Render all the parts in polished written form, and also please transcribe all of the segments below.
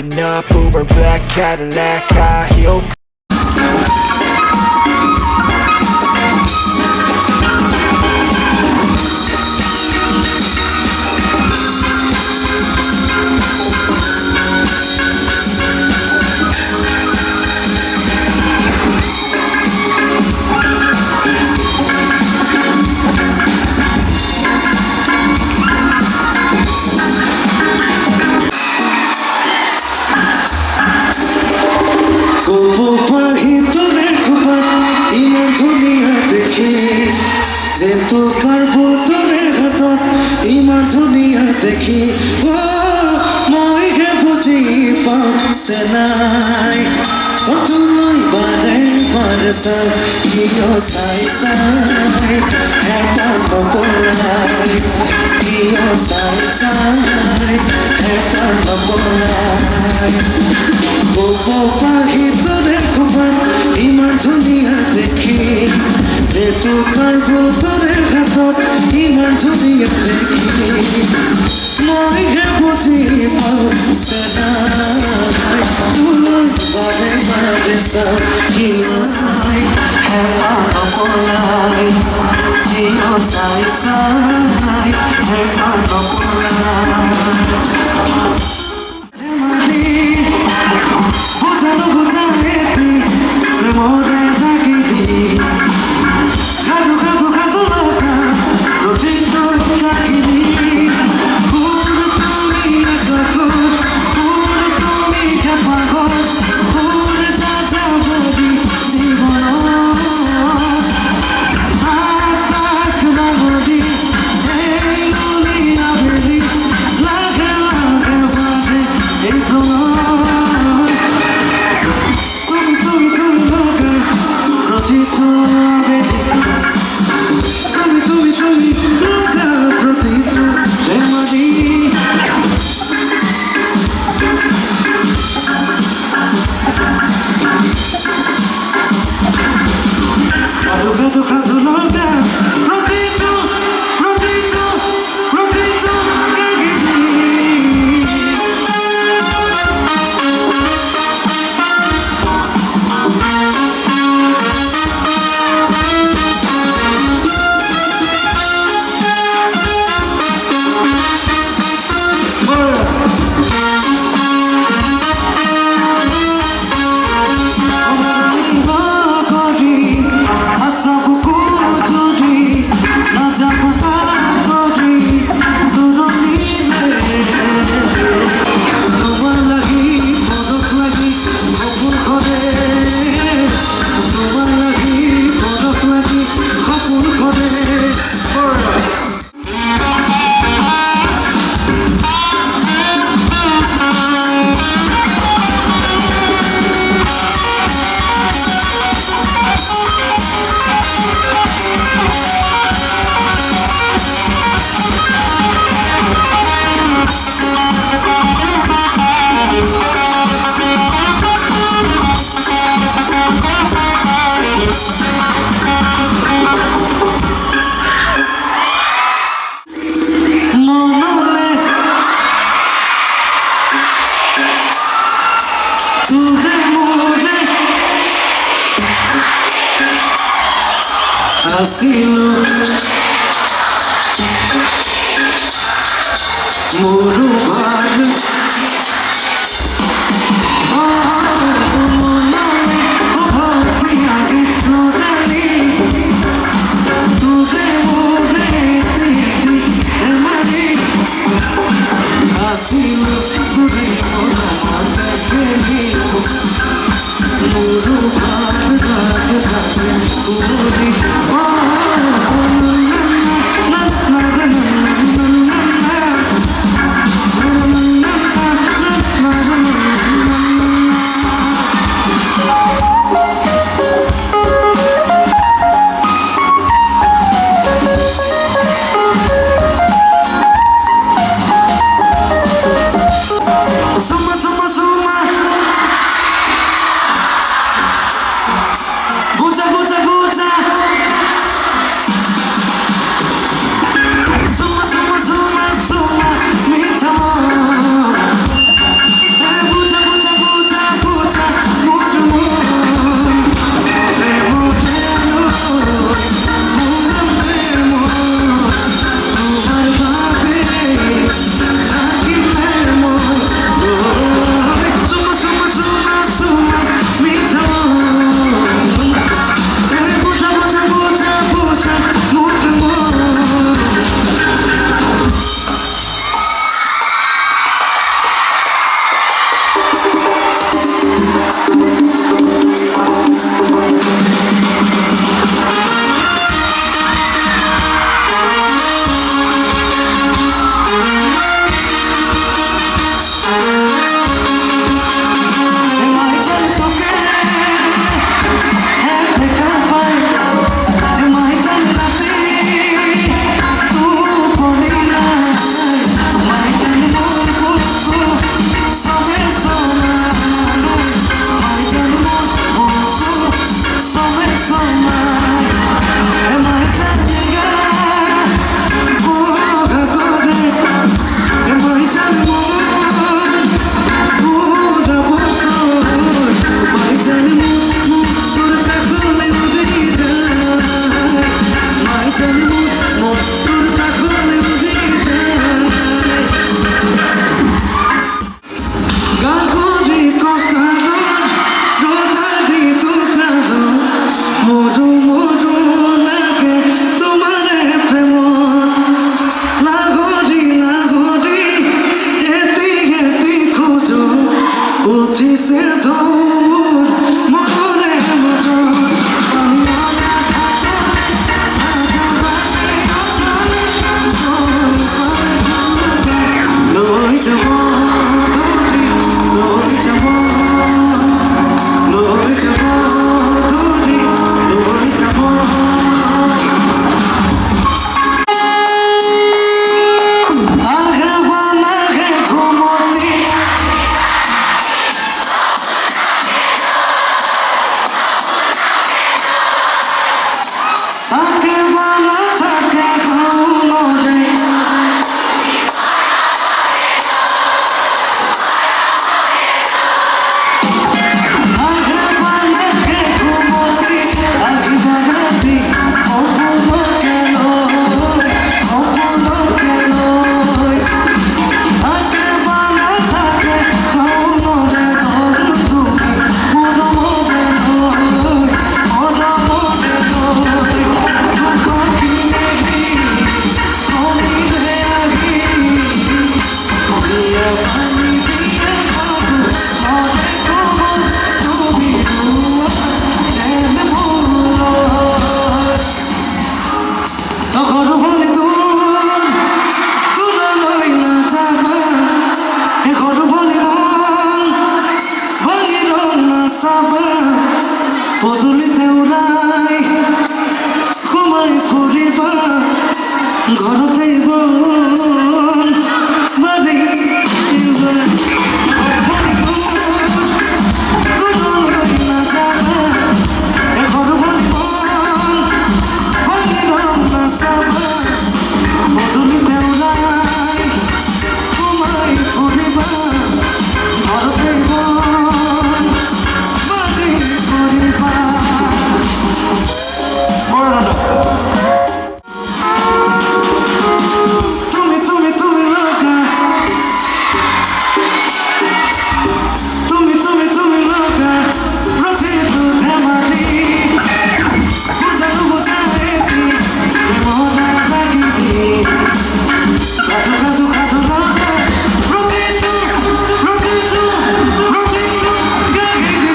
Driving up over black Cadillac, high heel. দেখি ও মইকে বুঝি পাছে নাই কত নই বারে বারে সাই কিয় চাই চাই এটা নপলাই কিয় চাই চাই এটা নপলাই পাখি তোরে খোপাত ইমান ধুনীয়া দেখি যে তোৰ ভুল তোৰে হাতত ইমান ধুনীয়া দেখি মইহে বুজি পাছে নাই তোলৈ বাৰে বাৰে চাই কিয় চাই এটা নপলাই কিয় চাই চাই এটা নপলাই বুঝানো বুঝাই প্রেমরে ডাকি দি খাদু খাদু খাদু লগা রথিত ডাকিনি ফুল তুমি গগন ফুল তুমি পাগল ফুল যা যা বলি জীবন আকাশ নগরী এই নলি আবেলি লাগে লাগে বাজে এই প্রণয় তুমি লগা রথিত আবেলি তুমি লগা রথিত প্রেমাদি খাদু খাদু খাদু লগা রথিত রথিত রথিত আসিলো মোরু ভার আসিলো মোরু Buja, buja, buja. ধুমুর মনে মতন পানিওয়ালা ঘাটে লই যাব ধরি লই যাব লই যাব ধরি লই যাব পদুলিতে উলাই ঘুমাই ফুরিবা ঘৰতে বন বাৰী পদুলিতে উলাই ঘুমাই ফুৰিবা ঘৰতে বন বাৰী ফুৰিবা তুমি তুমি তুমি লগা তুমি তুমি তুমি লগা প্ৰতিটো ধেমালি বুজানো বুজাইবি প্ৰেমনা লাগিবি সাধু সাধু সাধু লগা প্ৰতিটো প্ৰতিটো প্ৰতিটো গাহিবি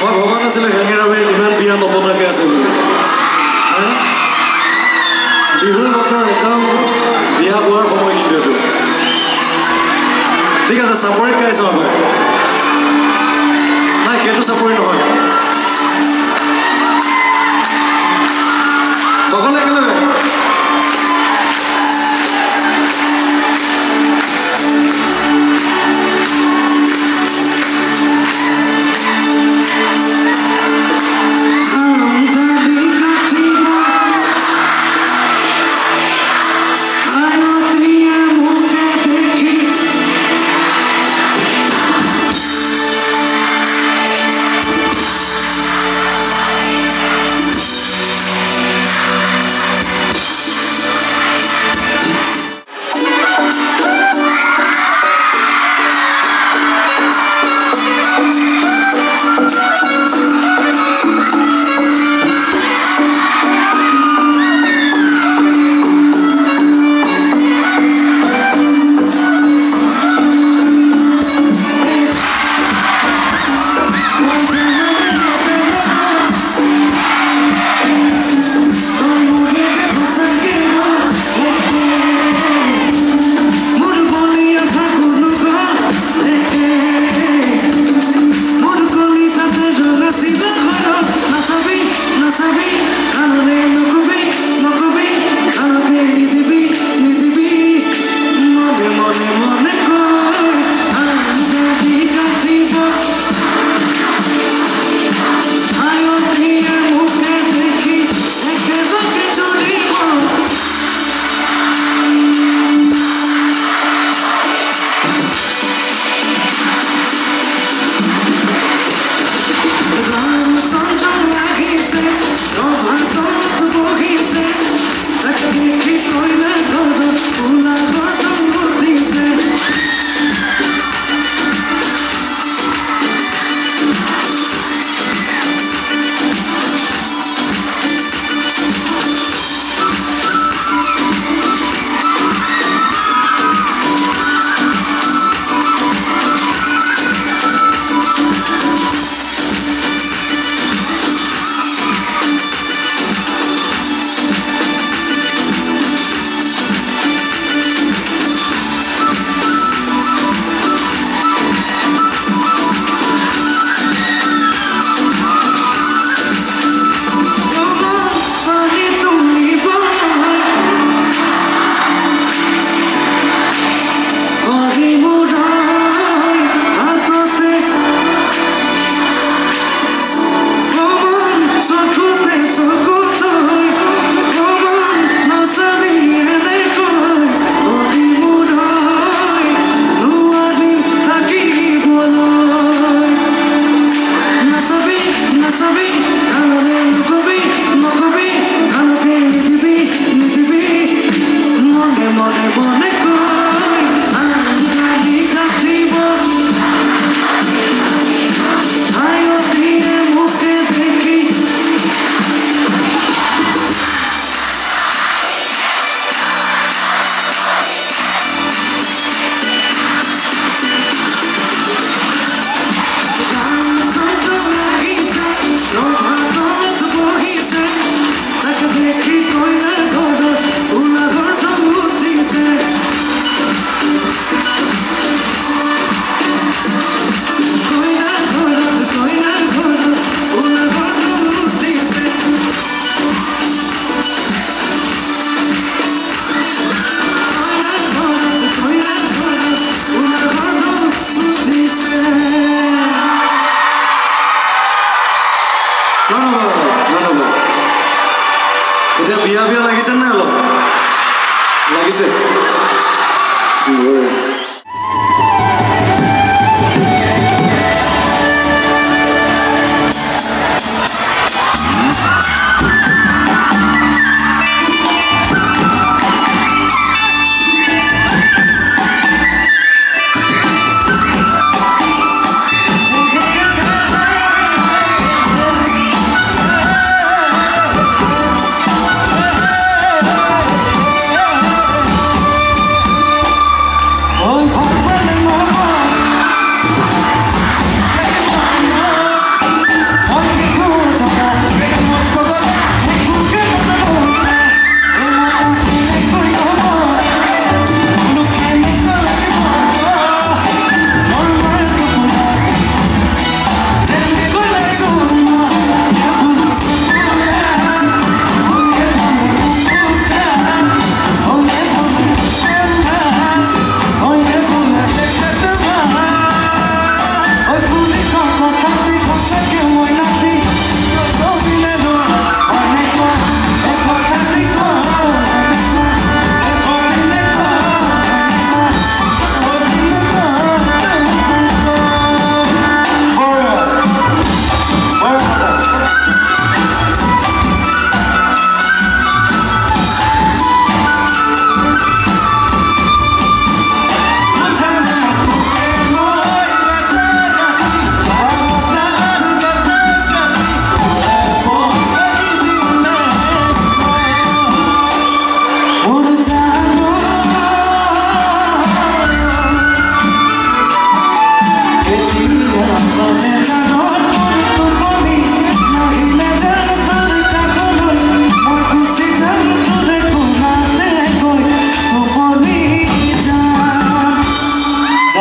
মই ভবা নাছিলোঁ হেঙেৰামে ইমান বিয়া নপতাকৈ আছে বুলি বিহুৰ বতৰ একদম বিয়া হোৱাৰ সময় কিন্তু এইটো ঠিক আছে চাপৰিত গাইছোঁ আমাৰ নাই সেইটো চাপৰি নহয় সকলোৱে একেলগে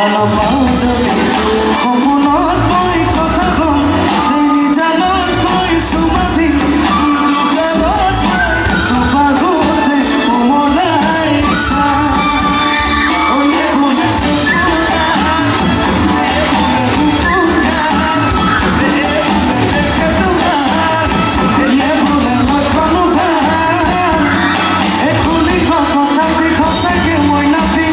জানো পাও যদি সপোনত মই কথা কম দেৰি জানত কৈ সুমাদি দুগালত দুপাগতে উমলাই চা ওয়ে বলে সপোনা এ বলে বুকুটা এ বলে দেখে তোমার এ বলে লক্ষণ ভাল এখুনি কথা দেখো সাকে মই নাতি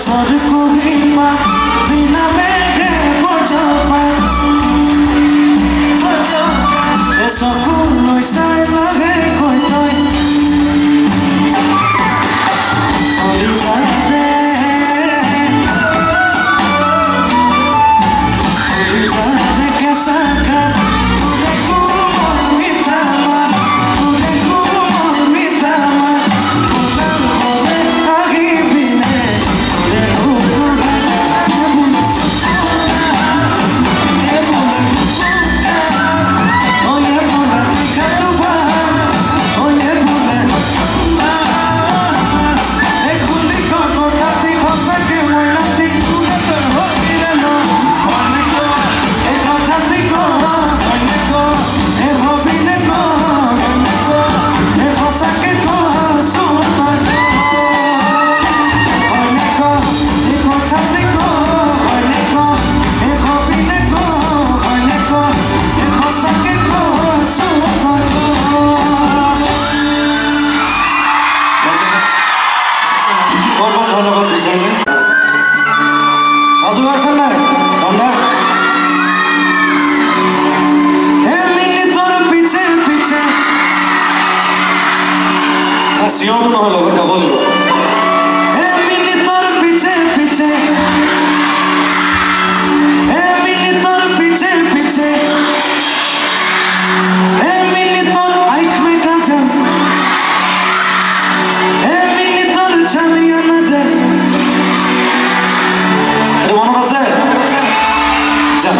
সর করি পাত বিনা মেঘে বজপাত এ চকুৰ লৈ চাই লাগে কৈ তই অলি যায় ৰে অলি যায় ৰে কেঁচা খাত তোৰে কোমল মিঠা মাত তোৰে কোমল মিঠা মাত কোলাল বলে আহিবিনে তোৰে নুদুঘাত এবোলে চকুৰা এবোলে বুকুটা ওয়ে বলে দেখা তোমার ওয়ে বলে এখুনি কথা দেখো সাকে মই নাতি তোরে তো হইলে ন অনেক এ কথা দেখো অনেক এ হবিলে ন অনেক এ খসাকে কো সুতজ অনেক এ কথা দেখো অনেক এ হবিলে কো অনেক এ খসাকে কো সুতজ बहुत बहुत धन्यवाद विशाल ने आजू आसन ना धन्यवाद ए मिनी तोर पीछे पीछे ना सियों तो ना लोग का बोल ए मिनी तोर पीछे पीछे ए मिनी तोर पीछे पीछे ए मिनी तोर आँख में काजल ए मिनी तोर चलिया नजर अरे মনত আছে যা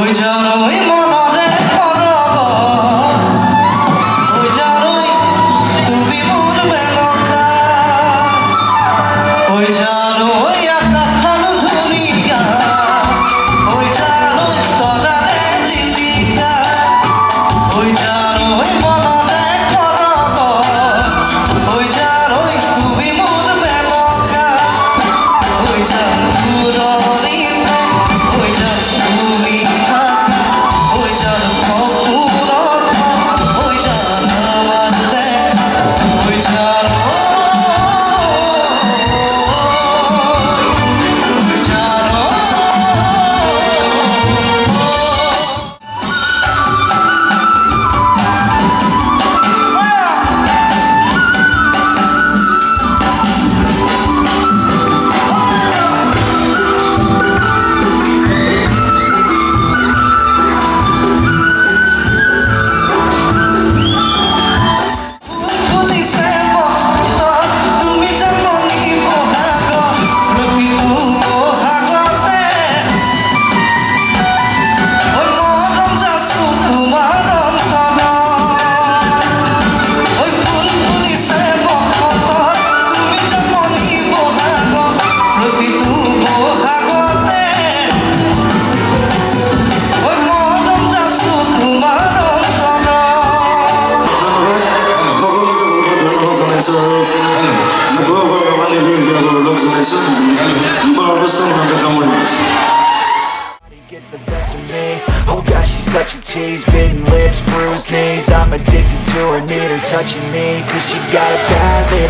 ওই জানোই মনরে করগ ওই জানোই তুমি মোর মেনকা ওই জানোই আকাশান ধুনিয়া ওই জানোই তরারে জিলিকা ওই জানোই মনরে করগ ওই জানোই তুমি মোর মেনকা ওই জান পুরনিতে ওই জান তুমি থাকা ওই জান অপূরণ ওই জান আমার দেখা ওই জান ওই জান ফুলিছে বসন্ত তুমি জন্মনি বহাগ প্ৰতিটো বহাগতে ঐ মৰম যাচো তোমাৰ অন্তৰত ঐ ফুল ফুলিছে বসন্ত তুমি জন্মনি বহাগ প্ৰতিটো বহাগতে ঐ মৰম যাচো তোমাৰ অন্তৰত ধন্যবাদ সকলোকে বহুত বহুত ধন্যবাদ জনাইছোঁ আৰু আকৌ ভগৱানে লগ জনাইছোঁ আমাৰ অনুষ্ঠান দেখা মৰি গৈছে He gets the best of me. Oh gosh, she's such a tease. Bitten lips, bruised knees. I'm addicted to her, need her touching me. Cause she got a bad little